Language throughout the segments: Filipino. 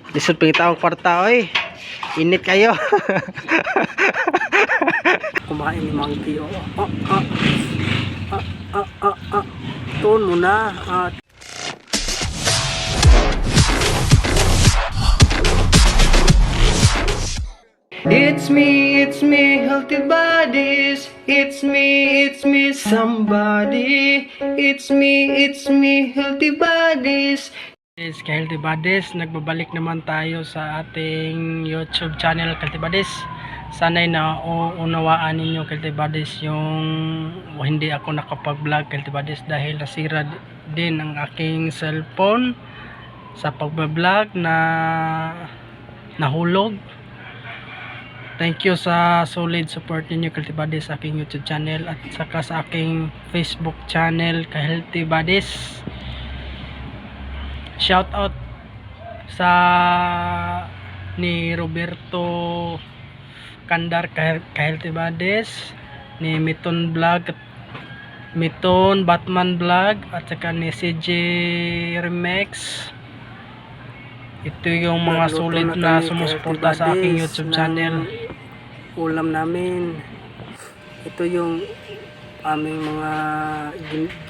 Lisod pangitawang kwarta, oy. Init kayo. Kumain ni Monkey. Tuon mo na. It's me, healthy bodies. It's me, somebody. It's me, healthy bodies. Yes, Healthy Buddies, nagbabalik naman tayo sa ating YouTube channel, Healthy Buddies. Sana'y naunawaan ninyo, Healthy Buddies, yung hindi ako nakapag-vlog, Healthy Buddies, dahil nasira din ang aking cellphone sa pag-vlog na nahulog. Thank you sa solid support ninyo, Healthy Buddies, sa aking YouTube channel at saka sa aking Facebook channel, Healthy Buddies. Shout out sa ni Roberto Kandar, Healthy Buddies, ni Miton Vlog, Miton Batman Vlog, at saka ni CJ Remix. Ito yung mga solid na sumusuporta sa aking YouTube channel. Ulam namin. Ito yung aming mga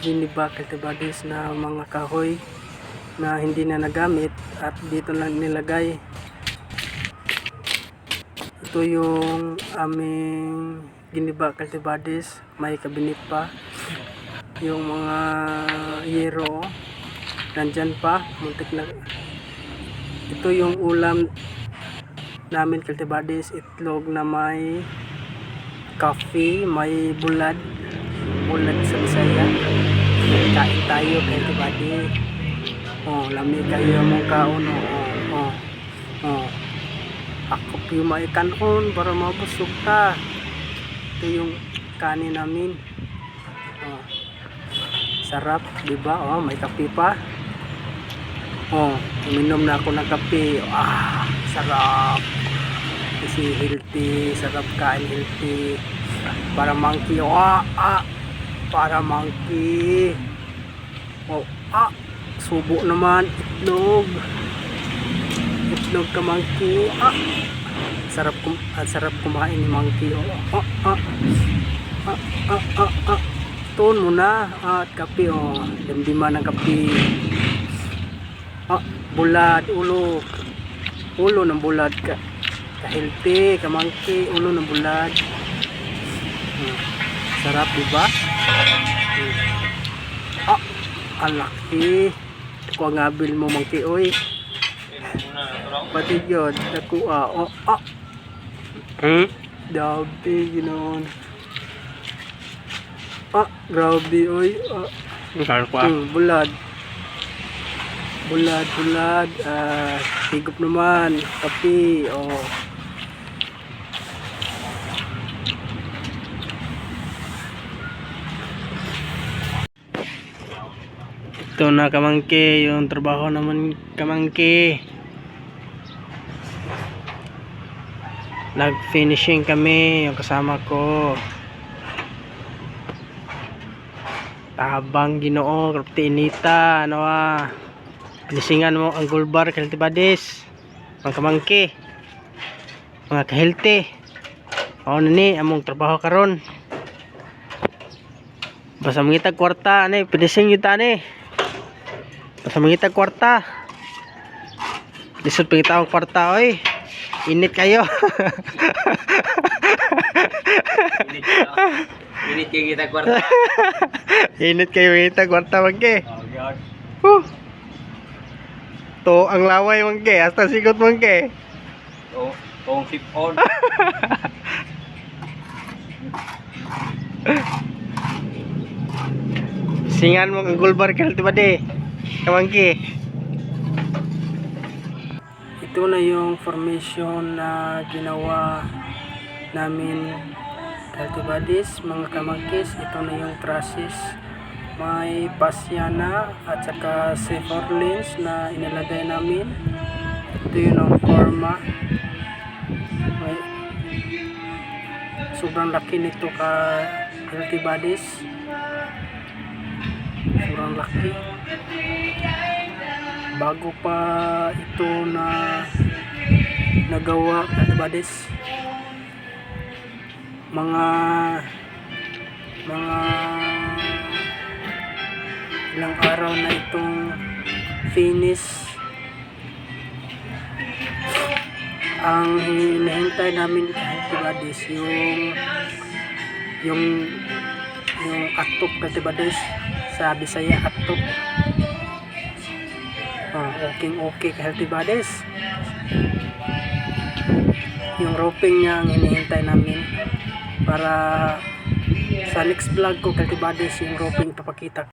ginibak, Healthy Buddies, na mga kahoy na hindi na nagamit at dito lang nilagay. Ito yung aming ginibak, Healthy Buddies. May kabinet pa. Yung mga yero nandyan pa, muntik na. Ito yung ulam namin, Healthy Buddies. Itlog na may coffee, may bulad sa Bisaya. Kain tayo, Healthy Buddies. Lamig kayo mong kaon. Ako yung may kanon para mabusog ka. Ito yung kanin namin. Sarap, diba? May kape pa. Uminom na ako ng kape. Sarap. Kasi healthy, sarap kain, healthy. Para Monkey. Para Monkey. Subo naman, itlog ka Monkey. Sarap kumain ni Monkey. Tuon mo na. At kape, damdiman ng kape. Bulad, ulo ng bulad ka healthy ka Monkey, ulo ng bulad. Sarap, diba? Ang laki. Ako ang abil mo, Monkey, oy. Pati yun, nakuha. Grabe, ginoon. Grabe, oy. Bulad. Higop naman. Kapi, Ito na kamangke, yung trabaho naman kamangke. Nag-finishing kami, yung kasama ko. Tabang Ginoo, Kapti Inita, Pinisingan mo ang gulbar, Healthy Buddies. Mga kamangke, mga ka-healthy. Ni, among trabaho karon. Basta mangitag kwarta, pinising yun ta, Basta mangitag kwarta. Lisod pangitawang kwarta, oy. Init kayo. Init kayo ngitag kwarta. Init kayo ngitag kwarta, Monkey. To ang laway, Monkey. Hasta sigot, Monkey. Tong sip on. Singan mo ang gulbar, Healthy Buddies. Kamangki. Ito na yung formation na ginawa namin, Healthy Buddies, mga kamangkis. Ito na yung trusses. May pasya na at saka zipper lens na inilagay namin. Ito yun ang forma. Sobrang laki nito ka Healthy Buddies. Sobrang laki. Bago pa ito na nagawa Healthy Buddies. Mga ilang araw na itong finish. Ang hinihintay namin Healthy Buddies yung atok Healthy Buddies, sa Bisaya atok. Okay Healthy Buddies. Yung roping niya ang hinihintay namin para sa next vlog ko Healthy Buddies, yung roping papakita.